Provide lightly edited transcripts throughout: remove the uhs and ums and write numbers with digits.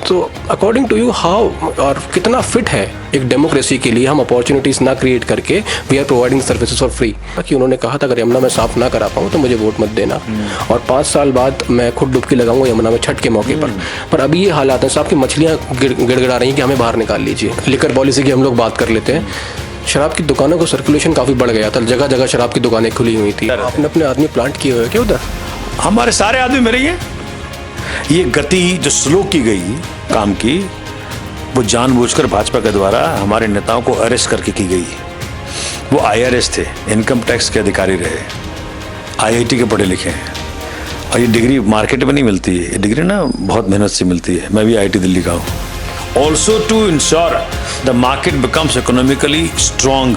तो according to you how और कितना फिट है एक डेमोक्रेसी के लिए हम अपॉर्चुनिटीज़ ना क्रिएट करके we are providing services for free? कि उन्होंने कहा था अगर यमुना में साफ ना करा पाऊँ तो मुझे वोट मत देना, और 5 साल बाद मैं खुद डुबकी लगाऊंगा यमुना में छठ के मौके पर अभी ये हालात हैं साहब की मछलियाँ गिड़गिड़ा रही हैं कि हमें बाहर निकाल लीजिए। लिकर पॉलिसी की हम लोग बात कर लेते हैं। शराब की दुकानों का सर्कुलेशन काफ़ी बढ़ गया था, जगह जगह शराब की दुकानें खुली हुई थी। आपने अपने आदमी प्लांट किए हुए क्या उधर? हमारे सारे आदमी मेरे ये गति जो स्लो की गई काम की, वो जानबूझकर भाजपा के द्वारा हमारे नेताओं को अरेस्ट करके की गई। वो IRS थे, इनकम टैक्स के अधिकारी रहे, IIT के पढ़े लिखे हैं, और ये डिग्री मार्केट में नहीं मिलती है। ये डिग्री ना बहुत मेहनत से मिलती है। मैं भी IIT दिल्ली का हूँ। Also to ensure the market becomes economically strong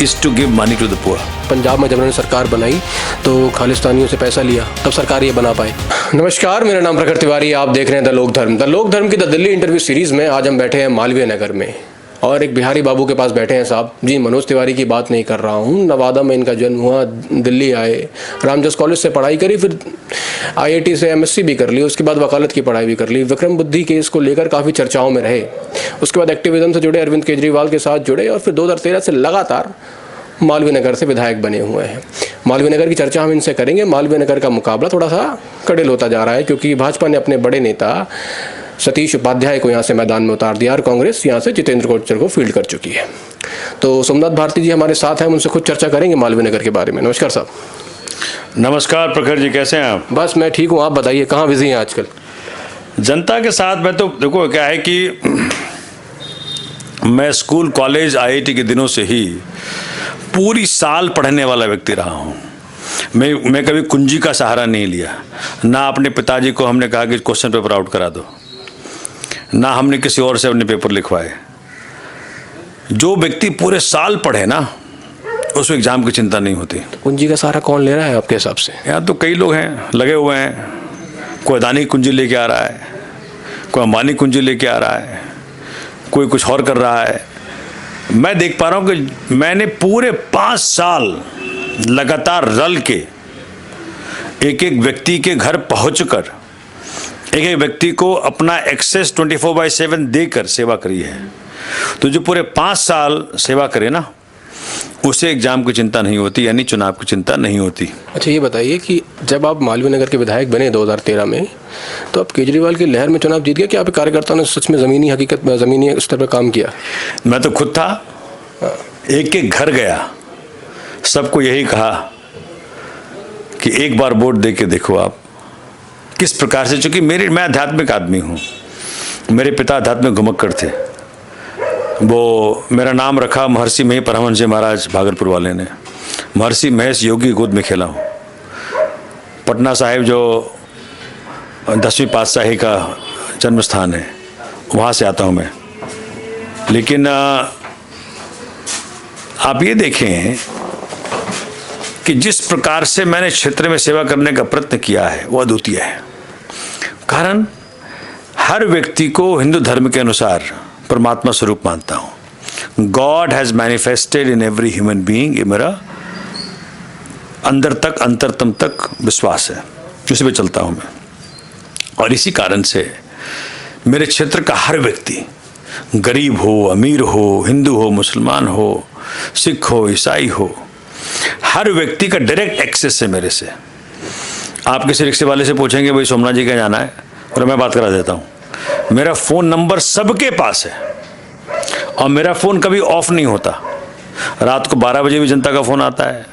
is to give money to the poor. Punjab में जब उन्होंने सरकार बनाई तो खालिस्तानियों से पैसा लिया, तब सरकार ये बना पाए। नमस्कार, मेरा नाम प्रखर तिवारी, आप देख रहे हैं द लोक धर्म की द दिल्ली इंटरव्यू सीरीज में। आज हम बैठे हैं मालवीय नगर में और एक बिहारी बाबू के पास बैठे हैं साहब जी। मनोज तिवारी की बात नहीं कर रहा हूँ, नवादा में इनका जन्म हुआ, दिल्ली आए, रामजस कॉलेज से पढ़ाई करी, फिर IIT से MSc भी कर ली, उसके बाद वकालत की पढ़ाई भी कर ली। विक्रम बुद्धि केस को लेकर काफ़ी चर्चाओं में रहे, उसके बाद एक्टिविज्म से जुड़े, अरविंद केजरीवाल के साथ जुड़े, और फिर 2013 से लगातार मालवीय नगर से विधायक बने हुए हैं। मालवीय नगर की चर्चा हम इनसे करेंगे। मालवीय नगर का मुकाबला थोड़ा सा कड़िल होता जा रहा है क्योंकि भाजपा ने अपने बड़े नेता सतीश उपाध्याय को यहाँ से मैदान में उतार दिया और कांग्रेस यहाँ से जितेंद्र कोचर को फील्ड कर चुकी है। तो सोमनाथ भारती जी हमारे साथ हैं, उनसे खुद चर्चा करेंगे मालवीय नगर के बारे में। नमस्कार साहब। नमस्कार प्रखर जी, कैसे हैं आप? बस मैं ठीक हूँ, आप बताइए कहाँ बिजी हैं आजकल? जनता के साथ मैं तो देखो क्या है कि मैं स्कूल कॉलेज IIT के दिनों से ही पूरी साल पढ़ने वाला व्यक्ति रहा हूँ। मैं कभी कुंजी का सहारा नहीं लिया, ना अपने पिताजी को हमने कहा कि क्वेश्चन पेपर आउट करा दो, ना हमने किसी और से अपने पेपर लिखवाए। जो व्यक्ति पूरे साल पढ़े ना, उसको एग्जाम की चिंता नहीं होती। कुंजी का सहारा कौन ले रहा है आपके हिसाब से? यहाँ तो कई लोग हैं लगे हुए हैं, कोई अदानी कुंजी लेके आ रहा है, कोई अंबानी कुंजी लेके आ रहा है, कोई कुछ और कर रहा है। मैं देख पा रहा हूँ कि मैंने पूरे 5 साल लगातार रल के एक एक व्यक्ति के घर पहुंचकर एक एक व्यक्ति को अपना एक्सेस 24/7 देकर सेवा करी है। तो जो पूरे 5 साल सेवा करे ना, उसे एग्जाम की चिंता नहीं होती, यानी चुनाव की चिंता नहीं होती। अच्छा ये बताइए कि जब आप मालवीय नगर के विधायक बने 2013 में, तो आप केजरीवाल की लहर में चुनाव जीत गए कि आप कार्यकर्ताओं ने सच में ज़मीनी स्तर पर काम किया? मैं तो खुद था, एक एक घर गया, सबको यही कहा कि एक बार वोट दे के देखो आप किस प्रकार से। चूंकि मैं आध्यात्मिक आदमी हूँ, मेरे पिता आध्यात्मिक घुमक्कड़ थे। वो मेरा नाम रखा महर्षि महेश परमहंस जी महाराज भागलपुर वाले ने। महर्षि महेश योगी गोद में खेला हूँ। पटना साहिब जो 10वीं पातशाही का जन्म स्थान है, वहाँ से आता हूँ मैं। लेकिन आप ये देखें कि जिस प्रकार से मैंने क्षेत्र में सेवा करने का प्रयत्न किया है वो अद्वितीय है। कारण हर व्यक्ति को हिंदू धर्म के अनुसार परमात्मा स्वरूप मानता हूँ। God has manifested in every human being, ये मेरा अंदर तक अंतरतम तक विश्वास है, उसी पे चलता हूँ मैं। और इसी कारण से मेरे क्षेत्र का हर व्यक्ति, गरीब हो, अमीर हो, हिंदू हो, मुसलमान हो, सिख हो, ईसाई हो, हर व्यक्ति का डायरेक्ट एक्सेस है मेरे से। आप किसी रिक्शे वाले से पूछेंगे भाई सोमनाथ जी कहाँ जाना है, और मैं बात करा देता हूँ। मेरा फ़ोन नंबर सबके पास है और मेरा फ़ोन कभी ऑफ नहीं होता। रात को 12 बजे भी जनता का फ़ोन आता है,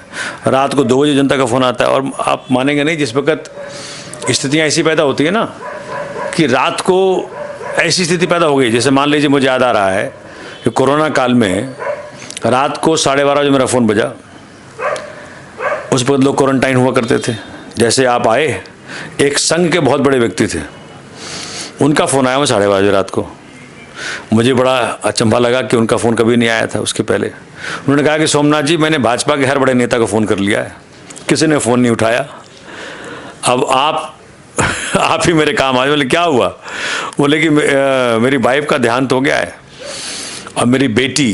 रात को 2 बजे जनता का फ़ोन आता है। और आप मानेंगे नहीं, जिस वक्त स्थितियाँ ऐसी पैदा होती है ना कि रात को ऐसी स्थिति पैदा हो गई, जैसे मान लीजिए मुझे याद आ रहा है कि कोरोना काल में रात को 12:30 बजे मेरा फ़ोन बजा। उस वक्त लोग क्वारंटाइन हुआ करते थे। जैसे आप आए, एक संघ के बहुत बड़े व्यक्ति थे, उनका फ़ोन आया 12:30 बजे रात को। मुझे बड़ा अचंभा लगा कि उनका फ़ोन कभी नहीं आया था उसके पहले। उन्होंने कहा कि सोमनाथ जी, मैंने भाजपा के हर बड़े नेता को फ़ोन कर लिया है, किसी ने फ़ोन नहीं उठाया। अब आप ही मेरे काम आए। बोले क्या हुआ? बोले कि मेरी वाइफ का देहांत हो गया है और मेरी बेटी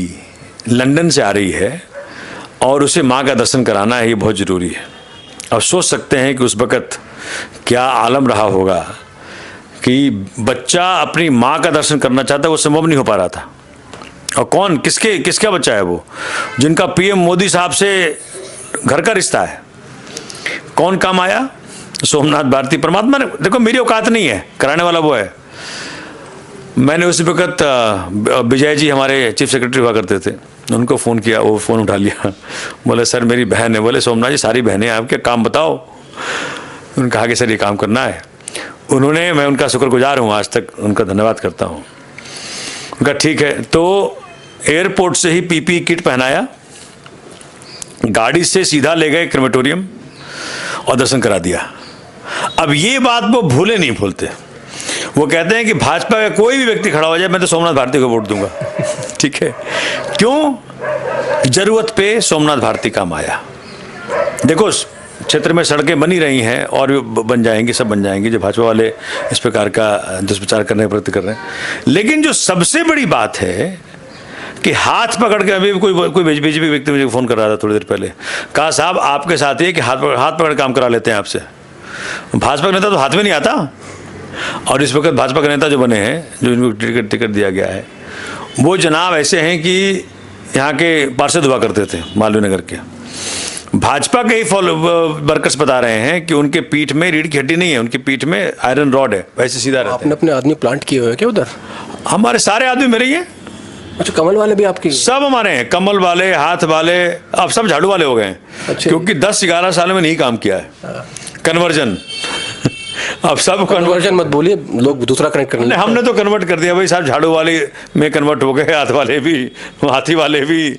लंदन से आ रही है और उसे माँ का दर्शन कराना है, ये बहुत ज़रूरी है। अब सोच सकते हैं कि उस वक़्त क्या आलम रहा होगा कि बच्चा अपनी माँ का दर्शन करना चाहता है, वो संभव नहीं हो पा रहा था। और कौन, किसका बच्चा है वो, जिनका पीएम मोदी साहब से घर का रिश्ता है? कौन काम आया? सोमनाथ भारती। परमात्मा ने, देखो मेरी औकात नहीं है, कराने वाला वो है। मैंने उस वक्त विजय जी हमारे चीफ सेक्रेटरी हुआ करते थे, उनको फ़ोन किया, वो फ़ोन उठा लिया, बोले सर मेरी बहन है। बोले सोमनाथ जी सारी बहनें हैं आपके, काम बताओ। उन्होंने कहा कि सर ये काम करना है। उन्होंने, मैं उनका शुक्रगुजार हूँ, आज तक उनका धन्यवाद करता हूँ। उनका ठीक है, तो एयरपोर्ट से ही पीपी किट पहनाया, गाड़ी से सीधा ले गए क्रेमेटोरियम और दर्शन करा दिया। अब ये बात वो भूले नहीं भूलते। वो कहते हैं कि भाजपा का कोई भी व्यक्ति खड़ा हो जाए मैं तो सोमनाथ भारती को वोट दूंगा। ठीक है, क्यों? जरूरत पे सोमनाथ भारती काम आया। देखो क्षेत्र में सड़कें बनी रही हैं और बन जाएंगी, सब बन जाएंगी, जो भाजपा वाले इस प्रकार का दुष्प्रचार करने का प्रयत्न कर रहे हैं। लेकिन जो सबसे बड़ी बात है कि हाथ पकड़ के, अभी कोई बीजेपी व्यक्ति मुझे फ़ोन कर रहा था थोड़ी देर पहले, कहा साहब आपके साथ ये कि हाथ पकड़ काम करा लेते हैं आपसे। भाजपा का नेता तो हाथ में नहीं आता। और इस वक्त भाजपा के नेता जो बने हैं, जो इनको टिकट दिया गया है, वो जनाब ऐसे हैं कि यहाँ के पार्षद हुआ करते थे मालवीय नगर के। भाजपा के ही वर्कर्स बता रहे हैं कि उनके पीठ में रीढ़ की हड्डी नहीं है, उनकी पीठ में आयरन रॉड है, वैसे सीधा रहता है। आपने अपने आदमी प्लांट किए हुए हैं क्या उधर? हमारे सारे आदमी मेरे ही हैं। अच्छा, कमल वाले भी आपके? सब हमारे हैं, कमल वाले, हाथ वाले, अब सब झाड़ू वाले हो गए हैं। अच्छा। क्योंकि 10-11 साल में नहीं काम किया है कन्वर्जन। अब सब कन्वर्जन मत बोलिए, लोग दूसरा कनेक्ट करने। हमने तो कन्वर्ट कर दिया भाई साहब, झाड़ू वाले में कन्वर्ट हो गए, हाथ वाले भी, हाथी वाले भी,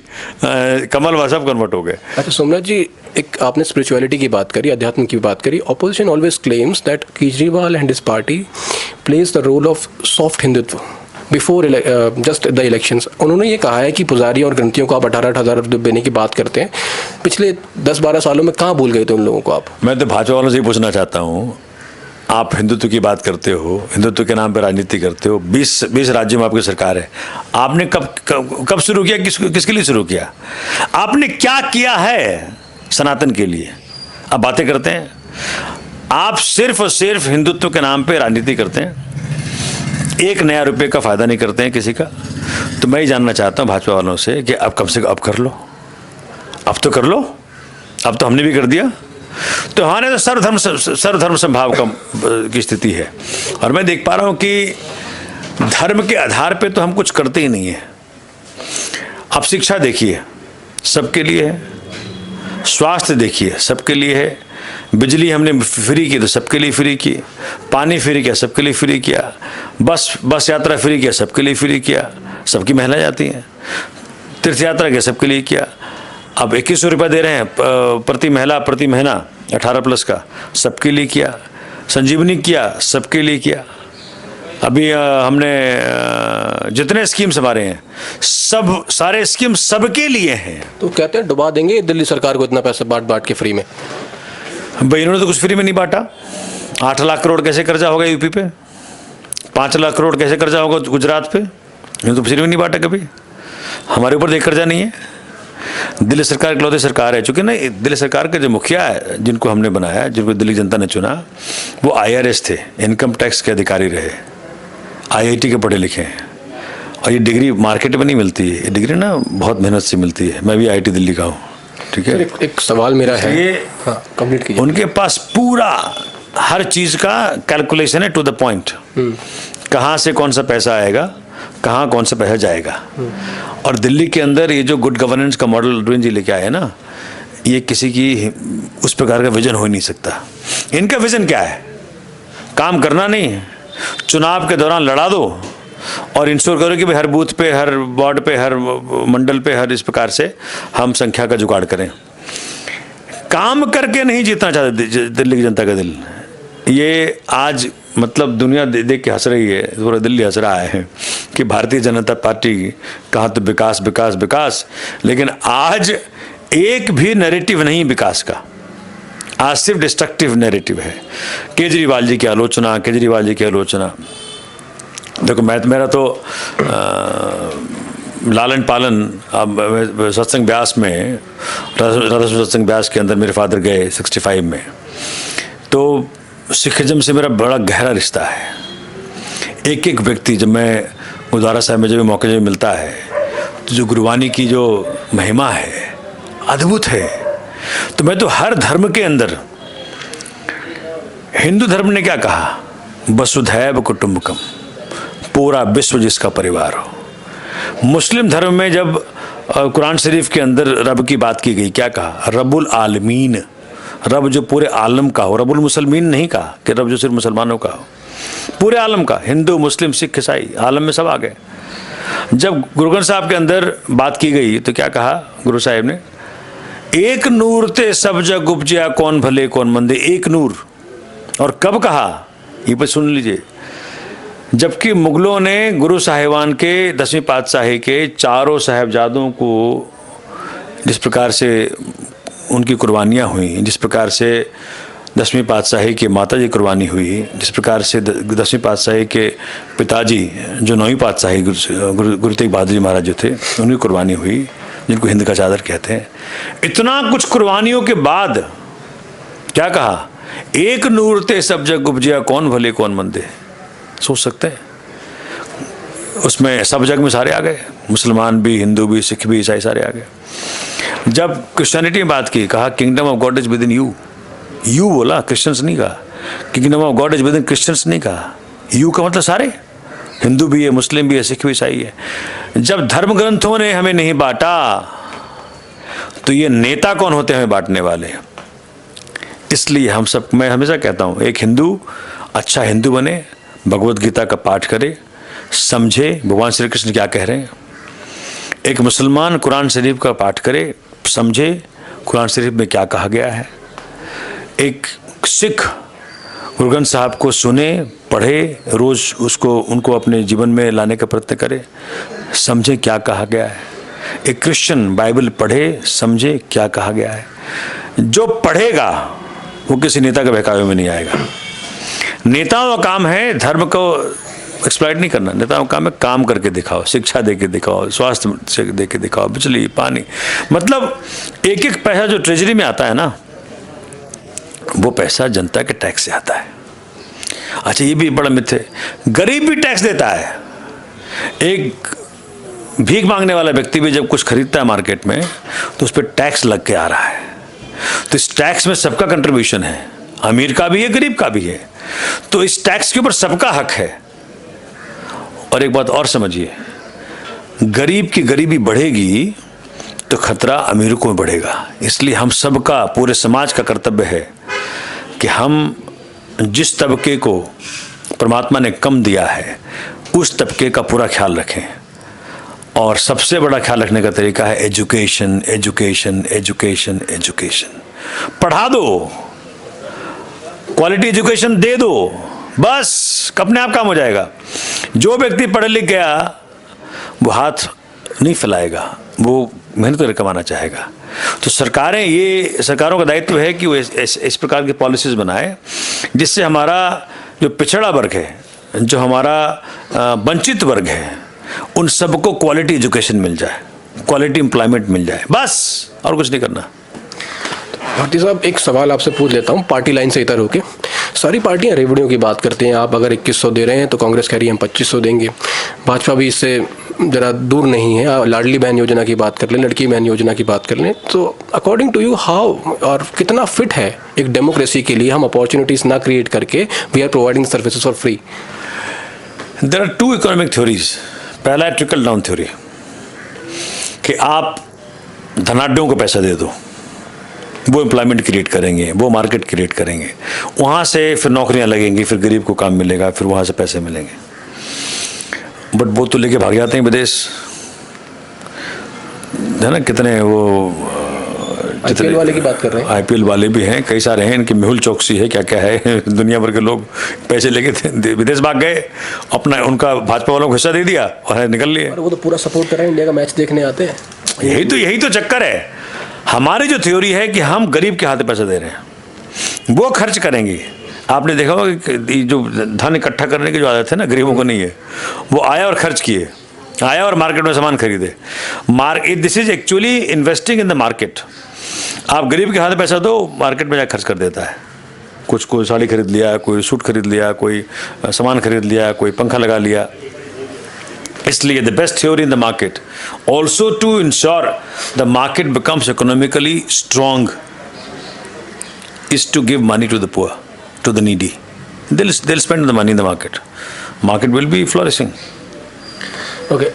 कमल वाले सब कन्वर्ट हो गए। अच्छा सोमनाथ जी, एक आपने स्पिरिचुअलिटी की बात करी, अध्यात्म की बात करी। Opposition always claims that Kejriwal and his party plays the role of soft Hindutva before just the elections. उन्होंने ये कहा है कि पुजारी और ग्रंथियों को आप 18,000 रुपये देने की बात करते हैं, पिछले 10-12 सालों में कहाँ भूल गए थे उन लोगों को आप? मैं तो भाजपा वालों से ही पूछना चाहता हूँ, आप हिंदुत्व की बात करते हो, हिंदुत्व के नाम पर राजनीति करते हो, 20 राज्यों में आपकी सरकार है, आपने कब शुरू किया, किसके लिए शुरू किया? आपने क्या किया है सनातन के लिए? आप बातें करते हैं, आप सिर्फ और सिर्फ हिंदुत्व के नाम पे राजनीति करते हैं, 1 नया रुपये का फायदा नहीं करते हैं किसी का। तो मैं ही जानना चाहता हूँ भाजपा वालों से कि अब कम से कम अब कर लो, अब तो कर लो, अब तो हमने भी कर दिया। तो हमारे तो सर्वधर्म समभाव की स्थिति है। और मैं देख पा रहा हूँ कि धर्म के आधार पे तो हम कुछ करते ही नहीं है। अब शिक्षा देखिए, सबके लिए है, स्वास्थ्य देखिए सबके लिए है, बिजली हमने फ्री की तो सबके लिए फ्री की, पानी फ्री किया सबके लिए फ्री किया, बस यात्रा फ्री किया सबके लिए फ्री किया, सबकी महिला जाती हैं, तीर्थ यात्रा किया सबके लिए किया। अब 2100 रुपये दे रहे हैं प्रति महिला प्रति महीना 18+ का, सबके लिए किया। संजीवनी किया सबके लिए किया। अभी हमने जितने स्कीम्स हमारे हैं सब सारे स्कीम सबके लिए हैं। तो कहते हैं डुबा देंगे दिल्ली सरकार को इतना पैसा बांट के फ्री में। भाई इन्होंने तो कुछ फ्री में नहीं बांटा। 8 लाख करोड़ कैसे कर्जा होगा यूपी पे, 5 लाख करोड़ कैसे कर्जा होगा गुजरात पे, इन्होंने तो फ्री में नहीं बांटा कभी। हमारे ऊपर देख कर्जा नहीं है। दिल्ली सरकार इकलौती सरकार है, चूंकि ना दिल्ली सरकार के जो मुखिया है जिनको हमने बनाया, जिनको दिल्ली जनता ने चुना, वो IRS थे, इनकम टैक्स के अधिकारी रहे, IIT के पढ़े लिखे हैं। और ये डिग्री मार्केट में नहीं मिलती है, ये डिग्री ना बहुत मेहनत से मिलती है। मैं भी IIT दिल्ली का हूँ। ठीक है, एक सवाल मेरा है, ये कंप्लीट कीजिए। उनके पास पूरा हर चीज़ का कैलकुलेशन है, टू द पॉइंट, कहाँ से कौन सा पैसा आएगा, कहाँ कौन सा पैसा जाएगा। और दिल्ली के अंदर ये जो गुड गवर्नेंस का मॉडल अरविंद जी लेके आए ना, ये किसी की उस प्रकार का विजन हो ही नहीं सकता। इनका विजन क्या है? काम करना नहीं है, चुनाव के दौरान लड़ा दो और इंश्योर करो कि भाई हर बूथ पे, हर वार्ड पे, हर मंडल पे, हर इस प्रकार से हम संख्या का जुगाड़ करें। काम करके नहीं जीतना चाहते दिल्ली की जनता का दिल। ये आज मतलब दुनिया देख के हंस रही है, पूरा दिल्ली हंस रहा है कि भारतीय जनता पार्टी कहाँ तो विकास विकास विकास, लेकिन आज एक भी नैरेटिव नहीं विकास का, आज सिर्फ डिस्ट्रक्टिव नैरेटिव है। केजरीवाल जी की आलोचना, केजरीवाल जी की आलोचना। देखो मेरा तो लालन पालन, अब सत्संग ब्यास में, राधा सत्संग ब्यास के अंदर मेरे फादर गए 65 में, तो सिखिज्म से मेरा बड़ा गहरा रिश्ता है। एक एक व्यक्ति, जब मैं गुरुद्वारा साहब में जब मौके जब मिलता है तो जो गुरबानी की जो महिमा है अद्भुत है। तो मैं तो हर धर्म के अंदर, हिंदू धर्म ने क्या कहा, वसुधैव कुटुंबकम, पूरा विश्व जिसका परिवार हो। मुस्लिम धर्म में जब कुरान शरीफ के अंदर रब की बात की गई, क्या कहा, रब्बुल आलमीन, रब जो पूरे आलम का हो। रब्बुल मुसलमीन नहीं कहा कि रब जो सिर्फ मुसलमानों का हो, पूरे आलम का, हिंदू मुस्लिम सिख ईसाई आलम में सब आ गए। जब गुरु ग्रंथ साहब के अंदर बात की गई तो क्या कहा गुरु साहिब ने, एक नूर ते सब जग उपजिया, कौन भले कौन मंदे, एक नूर। और कब कहा, ये पर सुन लीजिए, जबकि मुगलों ने गुरु साहिबान के 10वीं पातशाही के चारों साहिबजादों को जिस प्रकार से उनकी कुर्बानियाँ हुई, जिस प्रकार से 10वीं पातशाही की माता जी कुर्बानी हुई, जिस प्रकार से 10वीं पातशाही के पिताजी जो 9वीं पातशाही गुरु तेग बहादुर जी महाराज जो थे, उनकी कुर्बानी हुई, जिनको हिंद का चादर कहते हैं। इतना कुछ कुर्बानियों के बाद क्या कहा, एक नूर ते सब जग उपजिया, कौन भले कौन मंदे। सोच सकते हैं, उसमें सब जग में सारे आ गए, मुसलमान भी, हिंदू भी, सिख भी, ईसाई सारे आ गए। जब क्रिश्चियनिटी में बात की, कहा kingdom of God is with in you. You बोला, क्रिश्चियंस नहीं कहा। Kingdom of God is with in Christians नहीं कहा। यू का मतलब सारे, हिंदू भी है, मुस्लिम भी है, सिख भी, ईसाई है। जब धर्म ग्रंथों ने हमें नहीं बांटा तो ये नेता कौन होते हैं हमें बांटने वाले। इसलिए हम सब, मैं हमेशा कहता हूँ, एक हिंदू अच्छा हिंदू बने, भगवत गीता का पाठ करे, समझे भगवान श्री कृष्ण क्या कह रहे हैं। एक मुसलमान कुरान शरीफ का पाठ करे, समझे कुरान शरीफ में क्या कहा गया है। एक सिख गुरु ग्रंथ साहब को सुने, पढ़े, रोज उसको उनको अपने जीवन में लाने का प्रयत्न करे, समझे क्या कहा गया है। एक क्रिश्चियन बाइबल पढ़े, समझे क्या कहा गया है। जो पढ़ेगा वो किसी नेता के बहकावे में नहीं आएगा। नेताओं का काम है धर्म को एक्सप्लॉइट नहीं करना, नेताओं का काम है काम करके दिखाओ, शिक्षा दे के दिखाओ, स्वास्थ्य से दे के दिखाओ, बिजली पानी, मतलब एक एक पैसा जो ट्रेजरी में आता है ना, वो पैसा जनता के टैक्स से आता है। अच्छा, ये भी बड़ा मिथ है, गरीब भी टैक्स देता है। एक भीख मांगने वाला व्यक्ति भी जब कुछ खरीदता है मार्केट में तो उस पर टैक्स लग के आ रहा है। तो इस टैक्स में सबका कंट्रीब्यूशन है, अमीर का भी है, गरीब का भी है। तो इस टैक्स के ऊपर सबका हक है। और एक बात और समझिए, गरीब की गरीबी बढ़ेगी तो खतरा अमीर को बढ़ेगा। इसलिए हम सबका, पूरे समाज का कर्तव्य है कि हम जिस तबके को परमात्मा ने कम दिया है उस तबके का पूरा ख्याल रखें। और सबसे बड़ा ख्याल रखने का तरीका है एजुकेशन, एजुकेशन, एजुकेशन, एजुकेशन। पढ़ा दो, क्वालिटी एजुकेशन दे दो, बस अपने आप काम हो जाएगा। जो व्यक्ति पढ़ लिख गया वो हाथ नहीं फैलाएगा, वो मेहनत करके कमाना चाहेगा। तो सरकारें, ये सरकारों का दायित्व है कि वो इस प्रकार की पॉलिसीज बनाए जिससे हमारा जो पिछड़ा वर्ग है, जो हमारा वंचित वर्ग है, उन सबको क्वालिटी एजुकेशन मिल जाए, क्वालिटी एम्प्लॉयमेंट मिल जाए, बस और कुछ नहीं करना। भारती साहब, एक सवाल आपसे पूछ लेता हूँ पार्टी लाइन से इतर होके। सारी पार्टियां रेवड़ियों की बात करती हैं। आप अगर 2100 दे रहे हैं तो कांग्रेस कह रही है हम 2500 देंगे। भाजपा भी इससे ज़रा दूर नहीं है। लाडली बहन योजना की बात कर लें, लड़की बहन योजना की बात कर लें, तो अकॉर्डिंग टू यू हाउ और कितना फिट है एक डेमोक्रेसी के लिए हम अपॉर्चुनिटीज़ ना क्रिएट करके we are providing services for free? There are two economic theories. पहला है ट्रिकल डाउन थ्योरी, कि आप धनाढ्यों को पैसा दे दो, वो एम्प्लॉयमेंट क्रिएट करेंगे, वो मार्केट क्रिएट करेंगे, वहाँ से फिर नौकरियाँ लगेंगी, फिर गरीब को काम मिलेगा, फिर वहाँ से पैसे मिलेंगे। बट वो तो लेके भाग जाते हैं विदेश, है ना। कितने वो आईपीएल वाले की बात कर रहे हैं, आईपीएल वाले भी हैं, कई सारे हैं, इनकी मेहुल चौकसी है, क्या क्या है, दुनिया भर के लोग पैसे लेके विदेश भाग गए, अपना उनका भाजपा वालों को हिस्सा दे दिया और निकल लिए। वो तो पूरा सपोर्ट कर रहे हैं, इंडिया का मैच देखने आते हैं। यही तो चक्कर है। हमारी जो थ्योरी है कि हम गरीब के हाथ में पैसा दे रहे हैं, वो खर्च करेंगे। आपने देखा होगा कि जो धन इकट्ठा करने की जो आदत है ना, गरीबों को नहीं है। वो आया और खर्च किए, आया और मार्केट में सामान खरीदे। This is actually investing in the market. आप गरीब के हाथ में पैसा दो, मार्केट में जाकर खर्च कर देता है। कुछ कोई साड़ी खरीद लिया, कोई सूट खरीद लिया, कोई सामान खरीद लिया, कोई पंखा लगा लिया। इसलिए the best theory in the market also to ensure the market becomes economically strong is to give money to the poor, to the needy. They'll spend the money in the market. Market will be flourishing. Okay,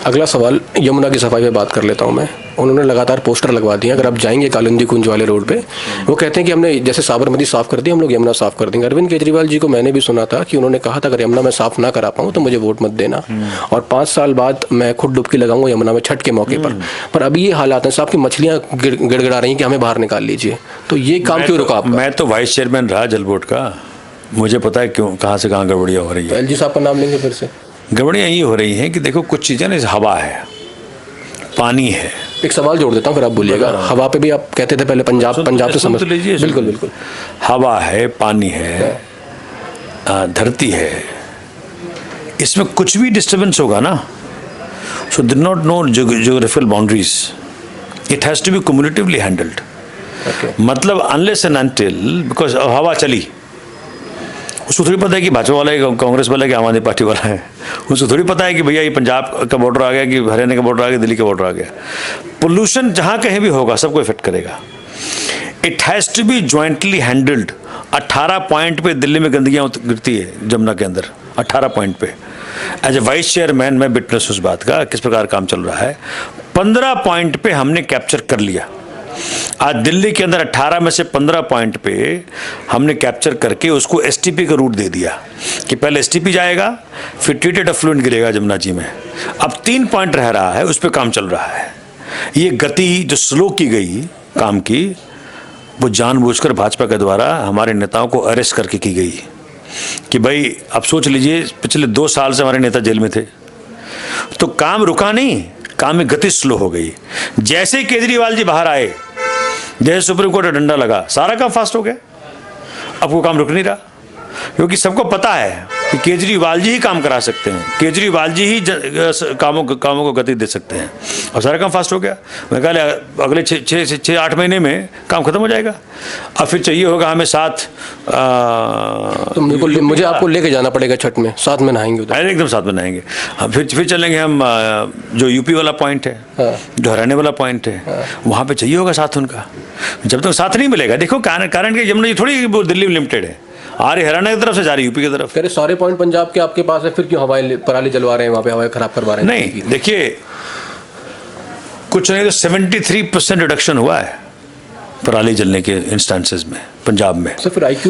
अगला सवाल यमुना की सफाई पे बात कर लेता हूँ मैं। उन्होंने लगातार पोस्टर लगवा दिए, अगर आप जाएंगे कालिंदी कुंज वाले रोड पे, वो कहते हैं कि हमने जैसे साबरमती साफ़ कर दी, हम लोग यमुना साफ़ कर देंगे। अरविंद केजरीवाल जी को मैंने भी सुना था कि उन्होंने कहा था अगर यमुना में साफ़ ना करा पाऊँ तो मुझे वोट मत देना, और 5 साल बाद मैं खुद डुबकी लगाऊंगा यमुना में छठ के मौके पर अभी ये हालात हैं साहब की मछलियाँ गिड़गिड़ा रही हैं कि हमें बाहर निकाल लीजिए, तो ये काम क्यों रुका आपका? मैं तो वाइस चेयरमैन रहा जल बोर्ड का, मुझे पता है क्यों, कहाँ से कहाँ गड़बड़ियाँ हो रही है। एलजी साहब का नाम लेंगे फिर से? गड़बड़ियाँ ये हो रही हैं कि देखो कुछ चीज़ें ना, हवा है, पानी है। एक सवाल जोड़ देता हूँ फिर आप बोलिएगा। हवा पे भी आप कहते थे पहले पंजाब से समझ लीजिए। बिल्कुल बिल्कुल। हवा है, पानी है, धरती है, इसमें कुछ भी डिस्टर्बेंस होगा ना, सो did not know geographical boundaries, it has to be cumulatively handled। मतलब unless and until, because हवा चली, उसको थोड़ी पता है कि भाजपा वाला है, कांग्रेस वाला है, कि आम आदमी पार्टी वाला है। उसको थोड़ी पता है कि भैया ये पंजाब का बॉर्डर आ गया, कि हरियाणा का बॉर्डर आ गया, दिल्ली का बॉर्डर आ गया। पोल्यूशन जहाँ कहीं भी होगा सबको इफेक्ट करेगा। It has to be jointly handled. 18 point पे दिल्ली में गंदगियाँ गिरती है जमुना के अंदर, 18 पॉइंट पे। एज ए वाइस चेयरमैन मैं विटनेस उस बात का किस प्रकार काम चल रहा है। 15 पॉइंट पे हमने कैप्चर कर लिया। आज दिल्ली के अंदर 18 में से 15 पॉइंट पे हमने कैप्चर करके उसको एसटीपी का रूट दे दिया कि पहले एसटीपी जाएगा, फिर ट्रीटेड एफ्लुएंट गिरेगा जमुना जी में। अब 3 पॉइंट रह रहा है, उस पर काम चल रहा है। ये गति जो स्लो की गई काम की, वो जानबूझकर भाजपा के द्वारा हमारे नेताओं को अरेस्ट करके की गई कि भाई आप सोच लीजिए, पिछले 2 साल से हमारे नेता जेल में थे, तो काम रुका नहीं, काम में गति स्लो हो गई। जैसे केजरीवाल जी बाहर आए, जैसे सुप्रीम कोर्ट का डंडा लगा, सारा काम फास्ट हो गया। अब वो काम रुक नहीं रहा, क्योंकि सबको पता है कि केजरीवाल जी ही काम करा सकते हैं, केजरीवाल जी ही कामों को गति दे सकते हैं, और सारा काम फास्ट हो गया। मैं कहा अगले 6 से 8 महीने में काम खत्म हो जाएगा। अब फिर चाहिए होगा हमें 7 तो मुझे आपको लेके जाना पड़ेगा छठ में, साथ में नहाएंगे उधर। एकदम साथ में नहाएंगे। फिर चलेंगे हम जो यूपी वाला पॉइंट है, जो हरियाणा वाला पॉइंट है, वहाँ पे चाहिए होगा साथ उनका। जब तक साथ नहीं मिलेगा, देखो कारण कि यमुना जी थोड़ी दिल्ली में लिमिटेड है, आ रही हरियाणा की तरफ से, जा रही यूपी की तरफ। अरे सारे पॉइंट पंजाब के आपके पास है, फिर क्यों हवाई पराली जलवा रहे हैं, वहाँ पे हवाई खराब करवा रहे हैं? नहीं, देखिए कुछ नहीं तो 73% रिडक्शन हुआ है पराली जलने के इंस्टेंसेस में पंजाब में। सर फिर IQ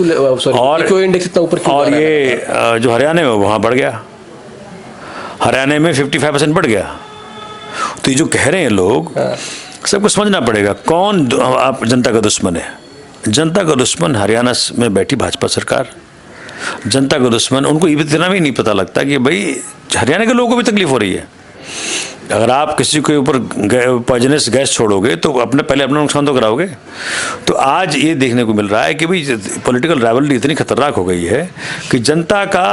इंडेक्स इतना ऊपर क्यों? और ये जो हरियाणा में वहाँ बढ़ गया, हरियाणा में 55% बढ़ गया। तो ये जो कह रहे हैं लोग, सबको समझना पड़ेगा कौन आप जनता का दुश्मन है। जनता का दुश्मन हरियाणा में बैठी भाजपा सरकार, जनता का दुश्मन उनको इतना भी नहीं पता लगता कि भाई हरियाणा के लोगों को भी तकलीफ हो रही है। अगर आप किसी के ऊपर पॉइजनस गैस छोड़ोगे तो पहले अपना नुकसान तो कराओगे। तो आज ये देखने को मिल रहा है कि भाई पॉलिटिकल राइवलरी इतनी खतरनाक हो गई है कि जनता का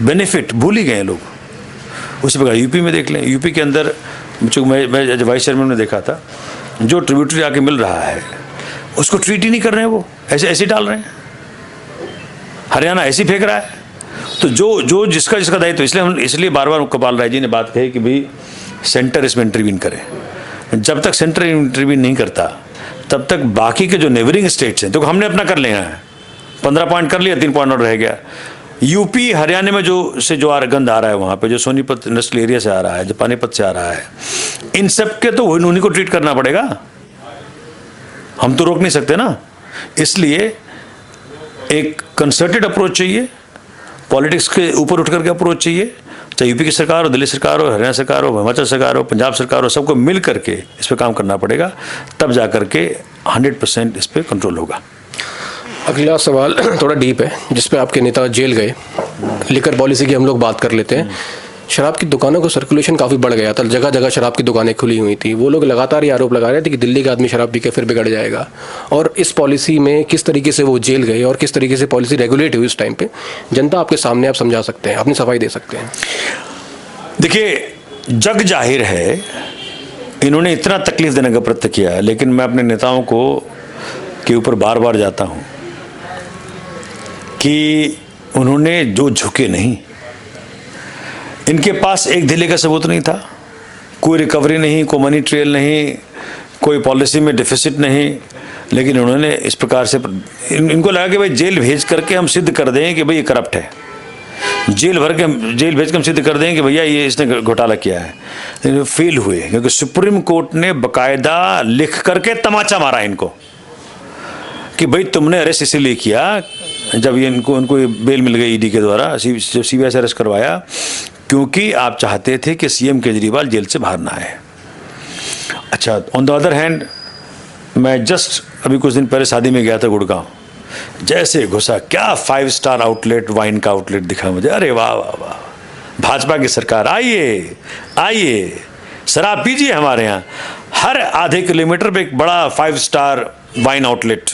बेनिफिट भूल ही गए लोग। उसी प्रकार यूपी में देख लें, यूपी के अंदर मैं वाइस चेयरमैन ने देखा था, जो ट्रिब्यूटरी आके मिल रहा है उसको ट्रीट ही नहीं कर रहे हैं, वो ऐसे डाल रहे हैं। हरियाणा ऐसे फेंक रहा है। तो जो जिसका दायित्व, इसलिए बार बार कपाल राय जी ने बात कही कि भाई सेंटर इसमें इंटरवीन करे। जब तक सेंटर इंटरवीन नहीं करता तब तक बाकी के जो नेबरिंग स्टेट्स हैं, तो हमने अपना कर लेना है, 15 पॉइंट कर लिया, 3 पॉइंट और रह गया। यूपी हरियाणा में जो गंद आ रहा है, वहाँ पे जो सोनीपत इंडस्ट्रियल एरिया से आ रहा है, जो पानीपत से आ रहा है, इन सब के तो उन्हीं को ट्रीट करना पड़ेगा, हम तो रोक नहीं सकते ना। इसलिए एक कंसर्टेड अप्रोच चाहिए, पॉलिटिक्स के ऊपर उठ करके अप्रोच चाहिए, चाहे यूपी की सरकार हो, दिल्ली सरकार हो, हरियाणा सरकार हो, हिमाचल सरकार हो, पंजाब सरकार हो, सबको मिल करके इस पर काम करना पड़ेगा, तब जा करके 100% इस पर कंट्रोल होगा। अगला सवाल थोड़ा डीप है, जिस पे आपके नेता जेल गए। लिकर पॉलिसी की हम लोग बात कर लेते हैं। शराब की दुकानों का सर्कुलेशन काफ़ी बढ़ गया था, जगह जगह शराब की दुकानें खुली हुई थी। वो लोग लगातार ये आरोप लगा रहे थे कि दिल्ली का आदमी शराब पी के फिर बिगड़ जाएगा। और इस पॉलिसी में किस तरीके से वो जेल गए और किस तरीके से पॉलिसी रेगुलेट हुई उस टाइम पे, जनता आपके सामने आप समझा सकते हैं, अपनी सफाई दे सकते हैं। देखिए, जग जाहिर है इन्होंने इतना तकलीफ देने का प्रयत्न किया है, लेकिन मैं अपने नेताओं के ऊपर बार बार जाता हूँ कि उन्होंने जो झुके नहीं, इनके पास एक ढीले का सबूत नहीं था, कोई रिकवरी नहीं, कोई मनी ट्रेल नहीं, कोई पॉलिसी में डिफिसिट नहीं, लेकिन उन्होंने इस प्रकार से इनको लगा कि भाई जेल भेज करके हम सिद्ध कर दें कि भाई ये करप्ट है, जेल भेज के हम सिद्ध कर दें कि भैया ये इसने घोटाला किया है। लेकिन फेल हुए, क्योंकि सुप्रीम कोर्ट ने बकायदा लिख करके तमाचा मारा इनको कि भाई तुमने अरेस्ट इसीलिए किया, जब ये उनको बेल मिल गई ईडी के द्वारा, जब सीबीआई से अरेस्ट करवाया, क्योंकि आप चाहते थे कि सीएम केजरीवाल जेल से बाहर ना आए। अच्छा, ऑन द अदर हैंड, मैं जस्ट अभी कुछ दिन पहले शादी में गया था गुड़गांव, जैसे घुसा, क्या 5 स्टार आउटलेट, वाइन का आउटलेट दिखा मुझे। अरे वाह वाह वाह, भाजपा की सरकार, आइए आइए, शराब पीजिए हमारे यहाँ। हर आधे किलोमीटर पे एक बड़ा 5 स्टार वाइन आउटलेट।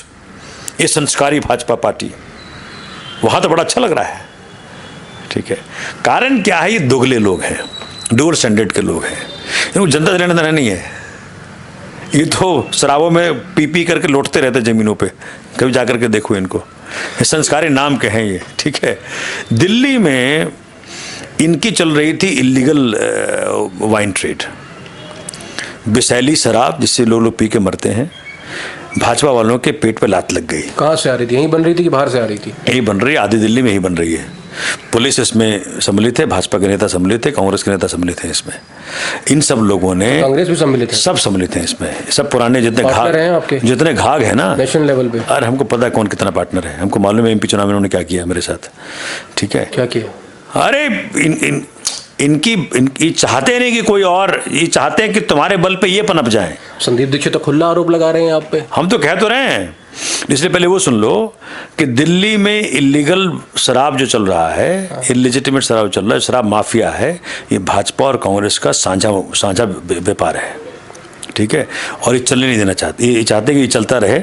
ये संस्कारी भाजपा पार्टी, वहाँ तो बड़ा अच्छा लग रहा है, ठीक है। कारण क्या है, ये दोगले लोग हैं, डबल स्टैंडर्ड के लोग हैं, इनको जनता से लेना देना नहीं है। ये तो शराबों में पी करके लौटते रहते जमीनों पे, कभी जाकर के देखो इनको। ये संस्कारी नाम के हैं ये, ठीक है। दिल्ली में इनकी चल रही थी इलीगल वाइन ट्रेड, विषैली शराब जिससे लोग पी के मरते हैं। भाजपा वालों के पेट पे लात लग गई। कहाँ से आ रही थी, यहीं बन रही थी कि बाहर से आ रही थी? यही बन रही है, आधी दिल्ली में ही बन रही है। पुलिस इसमें सम्मिलित है, भाजपा के नेता सम्मिलित है, कांग्रेस के नेता सम्मिलित हैं इसमें। इन सब लोगों ने, कांग्रेस भी सम्मिलित है, सब सम्मिलित हैं इसमें। सब पुराने जितने घाग है ना नेशनल लेवल पे। अरे हमको पता है कौन कितना पार्टनर है, हमको मालूम है एमपी चुनाव में उन्होंने क्या किया मेरे साथ, ठीक है। क्या किया? अरे इनकी चाहते नहीं कि कोई और, ये चाहते हैं कि तुम्हारे बल पे ये पनप जाए। संदीप दीक्षित तो खुला आरोप लगा रहे हैं आप पे। हम तो कह तो रहे हैं, इसलिए पहले वो सुन लो कि दिल्ली में इलीगल शराब जो चल रहा है, इलिजिटिमेट शराब चल रहा है, शराब माफिया है, ये भाजपा और कांग्रेस का साझा व्यापार है, ठीक है। और ये चलने नहीं देना चाहते, ये चाहते कि ये चलता रहे,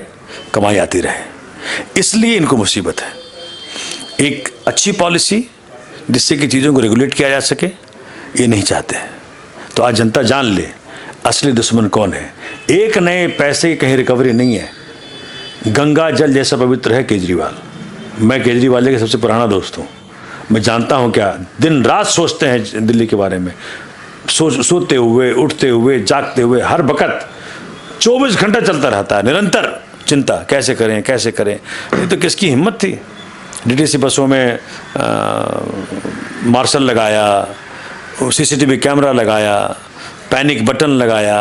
कमाई आती रहे, इसलिए इनको मुसीबत है। एक अच्छी पॉलिसी जिससे कि चीज़ों को रेगुलेट किया जा सके, ये नहीं चाहते। तो आज जनता जान ले असली दुश्मन कौन है। एक नए पैसे की कहीं रिकवरी नहीं है। गंगा जल जैसा पवित्र है केजरीवाल। मैं केजरीवाल के सबसे पुराना दोस्त हूँ, मैं जानता हूँ क्या दिन रात सोचते हैं दिल्ली के बारे में, सोते हुए, उठते हुए, जागते हुए, हर वक्त 24 घंटा चलता रहता है, निरंतर चिंता, कैसे करें कैसे करें। ये तो किसकी हिम्मत थी। डीटीसी बसों में मार्शल लगाया, सीसीटीवी कैमरा लगाया, पैनिक बटन लगाया,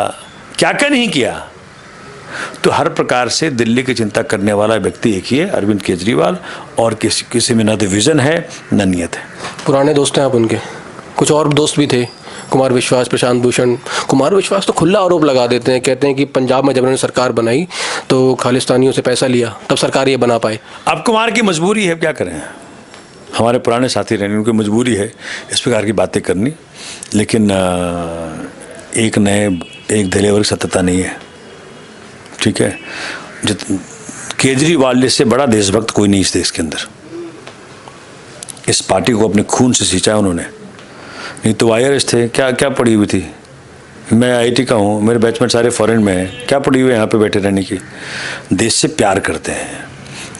क्या क्या नहीं किया। तो हर प्रकार से दिल्ली की चिंता करने वाला व्यक्ति एक ही है, अरविंद केजरीवाल, और किसी में न तो विजन है न नियत है। पुराने दोस्त हैं आप उनके? कुछ और दोस्त भी थे, कुमार विश्वास, प्रशांत भूषण। कुमार विश्वास तो खुला आरोप लगा देते हैं, कहते हैं कि पंजाब में जब उन्होंने सरकार बनाई तो खालिस्तानियों से पैसा लिया, तब सरकार ये बना पाए। अब कुमार की मजबूरी है, क्या करें, हमारे पुराने साथी रहने, उनकी मजबूरी है इस प्रकार की बातें करनी। लेकिन एक दिलेवर की सत्यता नहीं है, ठीक है। केजरीवाल जैसे बड़ा देशभक्त कोई नहीं इस देश के अंदर। इस पार्टी को अपने खून से सींचा है उन्होंने, नहीं तो वायरस थे, क्या पड़ी हुई थी। मैं आईआईटी का हूँ, मेरे बैचमेट सारे फॉरेन में हैं, क्या पड़ी हुई है यहाँ पे बैठे रहने की। देश से प्यार करते हैं,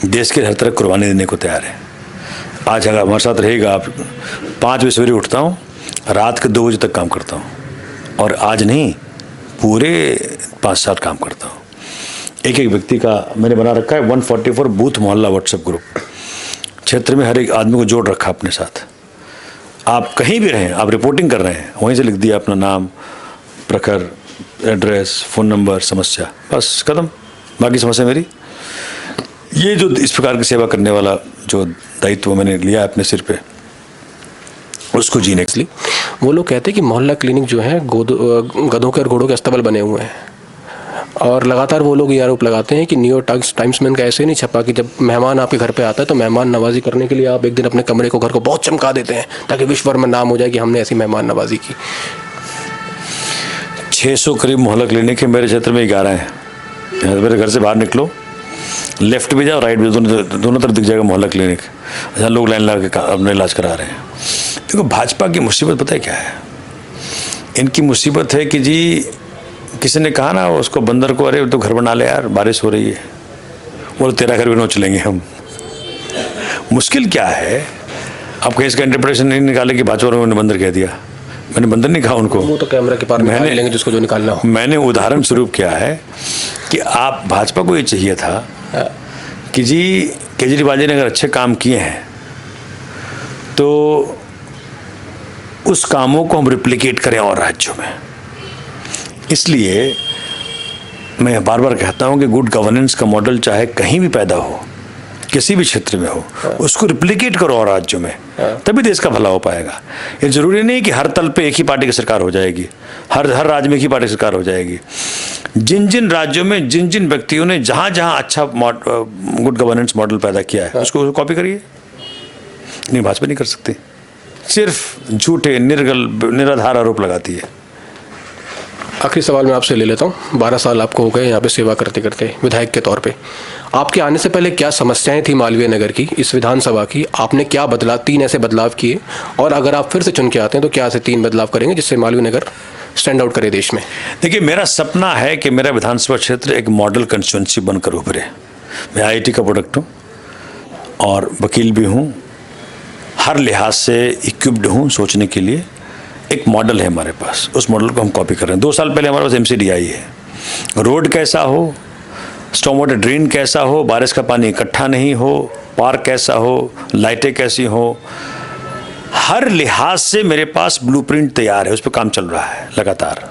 देश के हर तरह कुर्बानी देने को तैयार है। आज अगर हमारे साथ रहेगा, आप 5 बजे सवेरे उठता हूँ, रात के 2 बजे तक काम करता हूँ, और आज नहीं पूरे 5 साल काम करता हूँ। एक व्यक्ति का मैंने बना रखा है 144 बूथ मोहल्ला व्हाट्सएप ग्रुप, क्षेत्र में हर एक आदमी को जोड़ रखा अपने साथ। आप कहीं भी रहें, आप रिपोर्टिंग कर रहे हैं, वहीं से लिख दिया अपना नाम, प्रखर, एड्रेस, फ़ोन नंबर, समस्या, बस खत्म, बाकी समस्या मेरी। ये जो इस प्रकार की सेवा करने वाला जो दायित्व मैंने लिया अपने सिर पे, उसको जीने के लिए। वो लोग कहते हैं कि मोहल्ला क्लिनिक जो है गधों के और घोड़ों के अस्तबल बने हुए हैं, और लगातार वो लोग ये आरोप लगाते हैं कि न्यूयॉर्क टाइम्स में इनका ऐसे नहीं छपा कि जब मेहमान आपके घर पे आता है तो मेहमान नवाजी करने के लिए आप एक दिन अपने कमरे को, घर को बहुत चमका देते हैं ताकि विश्व भर में नाम हो जाए कि हमने ऐसी मेहमान नवाजी की। 600 करीब मोहल्ला क्लिनिक है मेरे क्षेत्र में, 11 हैं। मेरे घर से बाहर निकलो, लेफ्ट भी जाओ, राइट भी, दोनों तरफ दिख जाएगा मोहल्ला क्लिनिक, जहाँ लोग लाइन लगा के अपने इलाज करा रहे हैं। देखो भाजपा की मुसीबत पता है क्या है, इनकी मुसीबत है कि जी किसी ने कहा ना उसको, बंदर को, अरे तो घर बना ले यार, बारिश हो रही है। वो तेरा घर भी नोच लेंगे हम। मुश्किल क्या है, आप कहीं इसका इंटरप्रिटेशन नहीं निकाले कि भाजपा ने बंदर कह दिया। मैंने बंदर नहीं कहा उनको, वो तो कैमरा के पार निकाल लेंगे जिसको जो निकालना हो। मैंने उदाहरण स्वरूप क्या है कि आप भाजपा को ये चाहिए था कि जी केजरीवाल जी ने अगर अच्छे काम किए हैं तो उस कामों को हम रिप्लिकेट करें और राज्यों में। इसलिए मैं बार बार कहता हूं कि गुड गवर्नेंस का मॉडल चाहे कहीं भी पैदा हो, किसी भी क्षेत्र में हो, उसको रिप्लिकेट करो और राज्यों में, तभी देश का भला हो पाएगा। ये जरूरी नहीं कि हर तल पे एक ही पार्टी की सरकार हो जाएगी, हर राज्य में एक ही पार्टी की सरकार हो जाएगी। जिन जिन राज्यों में जिन जिन व्यक्तियों ने जहां जहां अच्छा गुड गवर्नेंस मॉडल पैदा किया है उसको कॉपी करिए। नहीं, भाजपा नहीं कर सकती, सिर्फ झूठे निराधार आरोप लगाती है। आखिरी सवाल मैं आपसे ले लेता हूँ। 12 साल आपको हो गए यहाँ पे सेवा करते करते विधायक के तौर पे। आपके आने से पहले क्या समस्याएं थी मालवीय नगर की, इस विधानसभा की? आपने क्या बदला, 3 ऐसे बदलाव किए, और अगर आप फिर से चुन के आते हैं तो क्या ऐसे 3 बदलाव करेंगे जिससे मालवीय नगर स्टैंड आउट करे देश में? देखिए, मेरा सपना है कि मेरा विधानसभा क्षेत्र एक मॉडल कंस्टिट्यूंसी बनकर उभरे। मैं IIT का प्रोडक्ट हूँ और वकील भी हूँ, हर लिहाज से इक्विप्ड हूँ सोचने के लिए। एक मॉडल है हमारे पास, उस मॉडल को हम कॉपी कर रहे हैं। 2 साल पहले हमारे पास MCD आई है। रोड कैसा हो, स्टॉर्म वाटर ड्रेन कैसा हो, बारिश का पानी इकट्ठा नहीं हो, पार्क कैसा हो, लाइटें कैसी हो, हर लिहाज से मेरे पास ब्लूप्रिंट तैयार है, उस पर काम चल रहा है लगातार।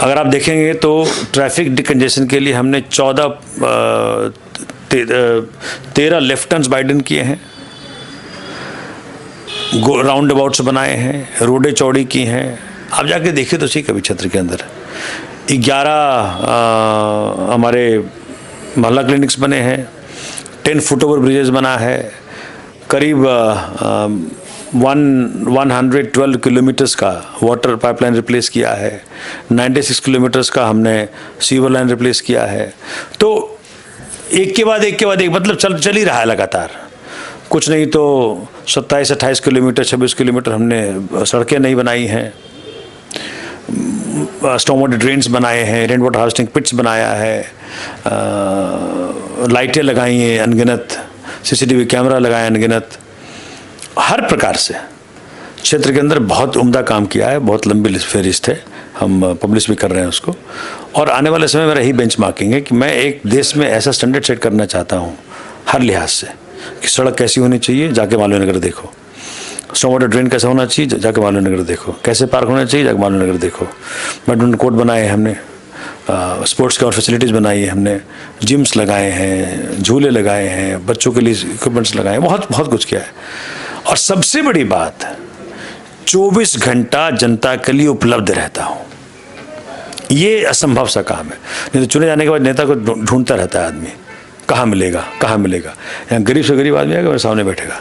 अगर आप देखेंगे तो ट्रैफिक डिकंजेशन के लिए हमने 13 लेफ्ट टर्न्स वाइडन किए हैं, राउंड अबाउट्स बनाए हैं, रोडें चौड़ी की हैं। आप जाके देखिए तो सही कभी क्षेत्र के अंदर 11 हमारे मोहल्ला क्लिनिक्स बने हैं, 10 फुटओवर ब्रिजेस बना है, करीब 112 किलोमीटर्स का वाटर पाइपलाइन रिप्लेस किया है, 96 किलोमीटर्स का हमने सीवर लाइन रिप्लेस किया है। तो एक के बाद एक मतलब चल ही रहा है लगातार। कुछ नहीं तो 27-28 किलोमीटर 26 किलोमीटर हमने सड़कें नहीं बनाई हैं, स्टॉर्म वाटर ड्रेन्स बनाए हैं, रेन वाटर हार्वेस्टिंग पिट्स बनाया है, लाइटें लगाई हैं अनगिनत, CCTV कैमरा लगाए अनगिनत। हर प्रकार से क्षेत्र के अंदर बहुत उम्दा काम किया है। बहुत लंबी फहरिस्त है, हम पब्लिश भी कर रहे हैं उसको। और आने वाले समय में यही बेंचमार्किंग है कि मैं एक देश में ऐसा स्टैंडर्ड सेट करना चाहता हूँ हर लिहाज से कि सड़क कैसी होनी चाहिए, जाके मालवीय नगर देखो। स्टॉर्म वाटर ड्रेन कैसा होना चाहिए, जाके मालवीय नगर देखो। कैसे पार्क होना चाहिए, जाके मालवीय नगर देखो। बैडमिंटन कोर्ट बनाए हैं हमने, स्पोर्ट्स की और फैसिलिटीज़ बनाई है हमने, जिम्स लगाए हैं, झूले लगाए हैं, बच्चों के लिए इक्विपमेंट्स लगाए हैं, बहुत बहुत कुछ किया है। और सबसे बड़ी बात, 24 घंटा जनता के लिए उपलब्ध रहता हूँ। ये असंभव सा काम है। नहीं तो चुने जाने के बाद नेता को ढूंढता रहता है आदमी, कहाँ मिलेगा कहाँ मिलेगा। यहाँ गरीब से गरीब आदमी आएगा, मेरे सामने बैठेगा,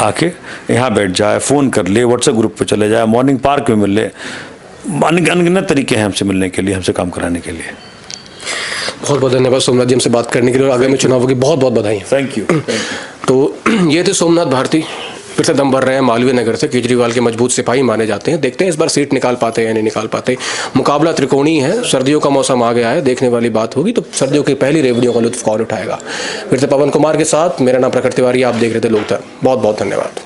आके यहाँ बैठ जाए, फ़ोन कर ले, व्हाट्सएप ग्रुप पे चले जाए, मॉर्निंग पार्क में मिल ले। अनगिनत तरीके हैं हमसे मिलने के लिए, हमसे काम कराने के लिए। बहुत बहुत धन्यवाद सोमनाथ जी हमसे बात करने के लिए, और आगामी चुनावों की बहुत बहुत बधाई। Thank you. तो ये थे सोमनाथ भारती, फिर से दम भर रहे हैं मालवीय नगर से। केजरीवाल के मजबूत सिपाही माने जाते हैं। देखते हैं इस बार सीट निकाल पाते हैं या नहीं निकाल पाते। मुकाबला त्रिकोणीय है, सर्दियों का मौसम आ गया है, देखने वाली बात होगी तो सर्दियों की पहली रेवड़ियों का लुत्फ कौन उठाएगा। फिर से पवन कुमार के साथ, मेरा नाम प्रखर तिवारी, आप देख रहे थे लोकधर्म। बहुत बहुत धन्यवाद।